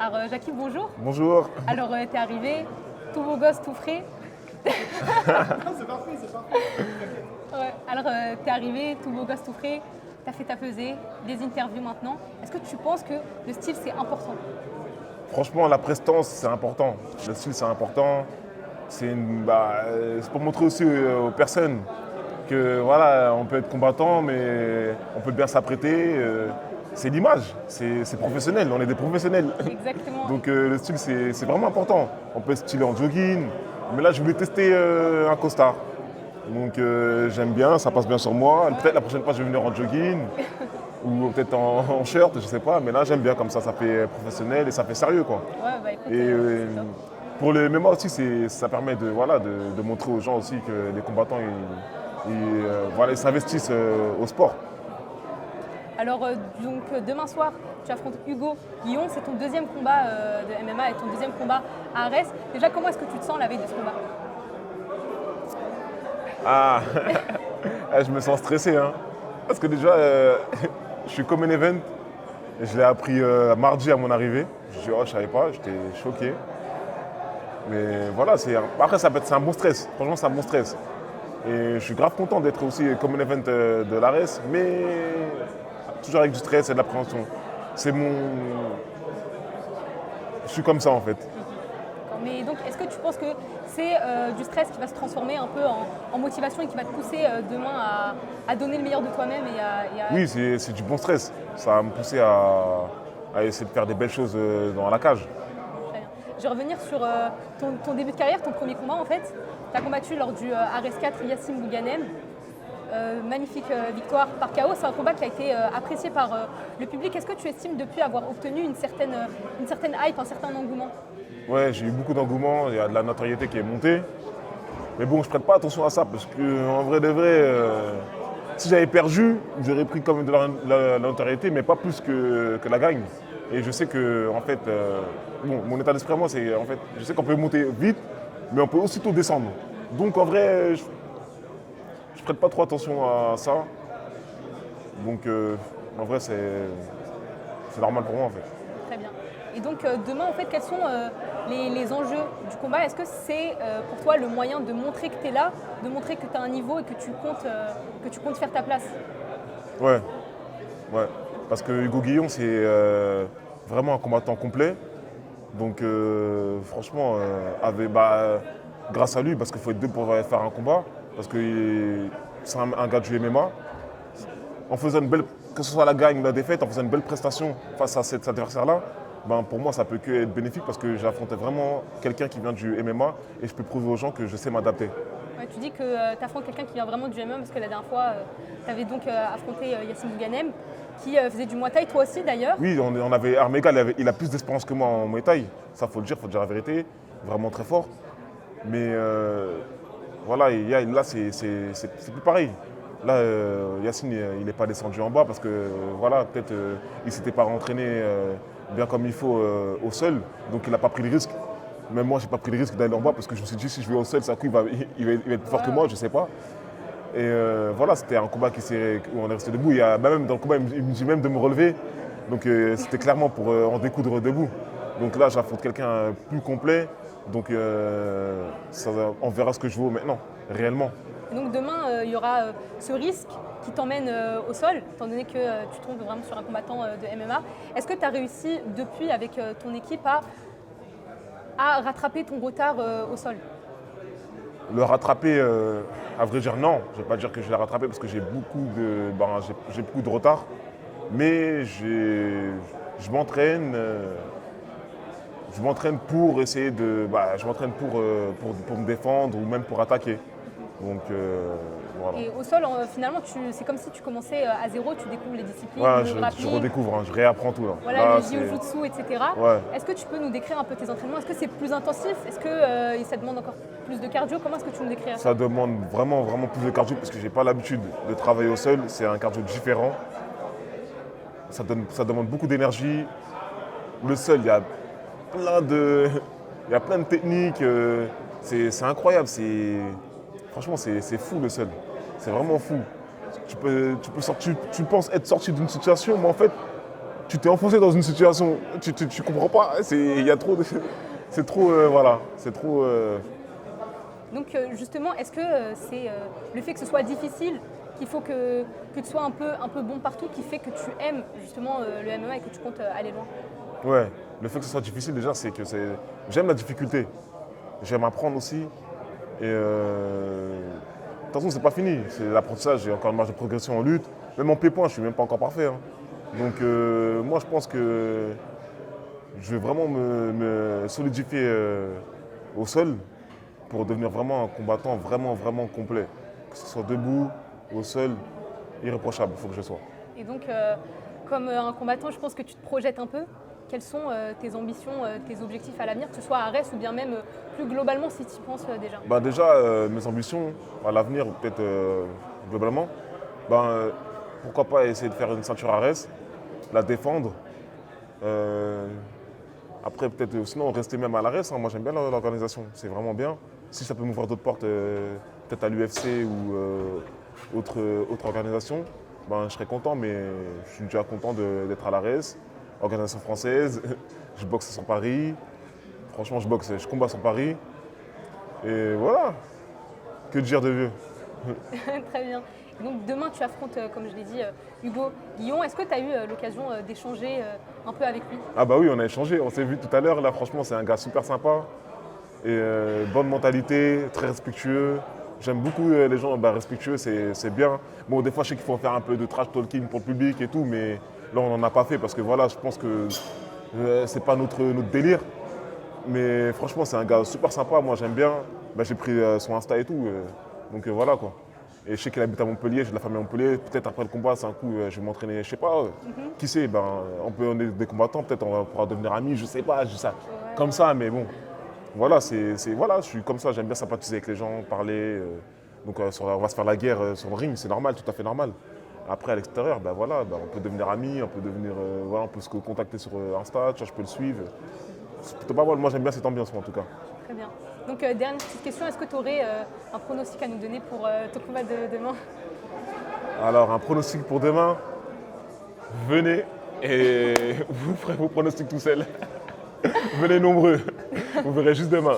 Alors, Jackie, bonjour. Bonjour. Alors, t'es arrivé, tout beau gosse, tout frais. C'est parfait, c'est parfait. Ouais. Alors, t'es arrivé, tout beau gosse, tout frais. T'as fait ta pesée, des interviews maintenant. Est-ce que tu penses que le style, c'est important? Franchement, la prestance, c'est important. Le style, c'est important. C'est pour montrer aussi aux personnes que voilà, on peut être combattant, mais on peut bien s'apprêter. C'est l'image, c'est professionnel, on est des professionnels. Exactement. Donc le style, c'est vraiment important. On peut se styler en jogging, mais là, je voulais tester un costard. Donc j'aime bien, ça passe bien sur moi. Peut-être la prochaine fois, je vais venir en jogging ou peut-être en shirt, je sais pas. Mais là, j'aime bien comme ça fait professionnel et ça fait sérieux, quoi. Ouais, bah écoute, Et c'est top. pour les MMA aussi, ça permet de montrer aux gens aussi que les combattants, ils s'investissent au sport. Alors, demain soir, tu affrontes Hugo Guillon. C'est ton deuxième combat de MMA et ton deuxième combat à Arès. Déjà, comment est-ce que tu te sens la veille de ce combat? Ah, je me sens stressé, hein. Parce que déjà, je suis comme un event. Et je l'ai appris mardi à mon arrivée. Je ne savais pas, j'étais choqué. Mais voilà, après, c'est un bon stress. Franchement, c'est un bon stress. Et je suis grave content d'être aussi comme un event de l'Ares, mais toujours avec du stress et de l'appréhension. Je suis comme ça, en fait. Mais donc, est-ce que tu penses que c'est du stress qui va se transformer un peu en motivation et qui va te pousser demain à donner le meilleur de toi-même et à... Oui, c'est du bon stress. Ça va me pousser à essayer de faire des belles choses dans la cage. Très bien. Je vais revenir sur ton début de carrière, ton premier combat en fait. Tu as combattu lors du Arès 4 Yacine Bouganem. Magnifique victoire par KO. C'est un combat qui a été apprécié par le public. Est-ce que tu estimes depuis avoir obtenu une certaine hype, un certain engouement? Ouais, j'ai eu beaucoup d'engouement, il y a de la notoriété qui est montée. Mais bon, je prête pas attention à ça parce qu'en vrai de vrai, si j'avais perdu, j'aurais pris quand même de la notoriété, mais pas plus que la gagne. Et je sais que, en fait, mon état d'esprit à moi, c'est en fait, je sais qu'on peut monter vite, mais on peut aussitôt descendre. Donc en vrai, je prête pas trop attention à ça. Donc en vrai, c'est normal pour moi en fait. Très bien. Et donc demain, en fait, quels sont les enjeux du combat? Est-ce que c'est pour toi le moyen de montrer que tu es là, de montrer que tu as un niveau et que tu comptes faire ta place? Ouais. Parce que Hugo Guillon, c'est vraiment un combattant complet. Donc franchement, grâce à lui, parce qu'il faut être deux pour faire un combat, parce que c'est un gars du MMA. En faisant que ce soit la gagne ou la défaite, en faisant une belle prestation face à cet adversaire-là, pour moi, ça peut que être bénéfique parce que j'ai affronté vraiment quelqu'un qui vient du MMA et je peux prouver aux gens que je sais m'adapter. Ouais, tu dis que tu affrontes quelqu'un qui vient vraiment du MMA parce que la dernière fois, tu avais donc affronté Yacine Bouganem qui faisait du Muay Thai, toi aussi d'ailleurs. Oui, on avait Armega, il a plus d'expérience que moi en Muay Thai. Ça, faut dire la vérité. Vraiment très fort. Mais voilà, là, c'est plus pareil. Là, Yacine, il n'est pas descendu en bas parce que voilà, peut-être il ne s'était pas entraîné bien comme il faut au sol, donc il n'a pas pris le risque. Même moi, je n'ai pas pris le risque d'aller en bas parce que je me suis dit si je vais au sol, ça coup, il va être plus fort que moi, je ne sais pas. Et voilà, c'était un combat où on est resté debout. Même dans le combat, il me dit même de me relever. Donc c'était clairement pour en découdre debout. Donc là, j'affronte quelqu'un plus complet. Donc on verra ce que je vaux maintenant, réellement. Et donc demain, il y aura ce risque qui t'emmène au sol, étant donné que tu tombes vraiment sur un combattant de MMA. Est-ce que tu as réussi depuis avec ton équipe à rattraper ton retard au sol? Le rattraper, à vrai dire, non. Je ne vais pas dire que je l'ai rattrapé parce que j'ai beaucoup de retard. Mais je m'entraîne. Je m'entraîne pour essayer je m'entraîne pour me défendre ou même pour attaquer. Donc voilà. Et au sol, finalement, c'est comme si tu commençais à zéro, tu découvres les disciplines, Ouais, le grappling, je redécouvre, je réapprends tout. Là. voilà, Là, le jiu-jitsu, etc. Ouais. Est-ce que tu peux nous décrire un peu tes entraînements? Est-ce que c'est plus intensif? Est-ce que ça demande encore plus de cardio? Comment est-ce que tu nous décrirais ça? Ça demande vraiment plus de cardio parce que je n'ai pas l'habitude de travailler au sol. C'est un cardio différent. Ça demande beaucoup d'énergie. Le sol, il y a plein de techniques. C'est incroyable. Franchement, c'est fou le sol. C'est vraiment fou. Tu penses être sorti d'une situation, mais en fait, tu t'es enfoncé dans une situation, tu comprends pas. Il y a trop de. C'est trop. Voilà. C'est trop. Donc justement, est-ce que c'est le fait que ce soit difficile, qu'il faut que tu sois un peu bon partout, qui fait que tu aimes justement le MMA et que tu comptes aller loin? Ouais, le fait que ce soit difficile déjà, c'est que j'aime la difficulté. J'aime apprendre aussi. Et de toute façon, c'est pas fini. C'est l'apprentissage, j'ai encore une marge de progression en lutte. Même en pied-point, je suis même pas encore parfait, hein. Donc moi, je pense que je vais vraiment me solidifier au sol pour devenir vraiment un combattant vraiment complet. Que ce soit debout, au sol, irréprochable, il faut que je sois. Et donc, comme un combattant, je pense que tu te projettes un peu. Quelles sont tes ambitions, tes objectifs à l'avenir, que ce soit à Arès ou bien même plus globalement si tu y penses déjà? Bah déjà, mes ambitions à l'avenir, peut-être globalement, pourquoi pas essayer de faire une ceinture Arès, la défendre. Après, peut-être sinon rester même à l'Arès, hein. Moi, j'aime bien l'organisation, c'est vraiment bien. Si ça peut m'ouvrir d'autres portes, peut-être à l'UFC ou autre organisation, je serais content, mais je suis déjà content d'être à l'Arès. Organisation française, je boxe sur Paris. Franchement, je combats sur Paris. Et voilà, que dire de vieux. Très bien. Et donc demain, tu affrontes, comme je l'ai dit, Hugo Guillon. Est-ce que tu as eu l'occasion d'échanger un peu avec lui? Ah bah oui, on a échangé, on s'est vu tout à l'heure. Là, franchement, c'est un gars super sympa. Et bonne mentalité, très respectueux. J'aime beaucoup les gens respectueux, c'est bien. Bon, des fois, je sais qu'il faut faire un peu de trash talking pour le public et tout, mais là, on n'en a pas fait parce que voilà, je pense que c'est pas notre délire. Mais franchement, c'est un gars super sympa, moi j'aime bien. J'ai pris son Insta et tout, donc voilà quoi. Et je sais qu'il habite à Montpellier, j'ai de la famille à Montpellier. Peut-être après le combat, c'est un coup, je vais m'entraîner, je sais pas. Qui sait, on est des combattants, peut-être on pourra devenir amis, je sais pas, je dis ça comme ça, mais bon. Voilà, voilà, je suis comme ça, j'aime bien sympathiser avec les gens, parler. Donc on va se faire la guerre sur le ring, c'est normal, tout à fait normal. Après, à l'extérieur, on peut devenir amis, on peut devenir, on peut se contacter sur Insta, je peux le suivre. C'est plutôt pas mal, moi j'aime bien cette ambiance, moi, en tout cas. Très bien. Donc dernière petite question, est-ce que tu aurais un pronostic à nous donner pour ton combat de demain? Alors, un pronostic pour demain, venez et vous ferez vos pronostics tout seul. Venez nombreux, vous verrez juste demain.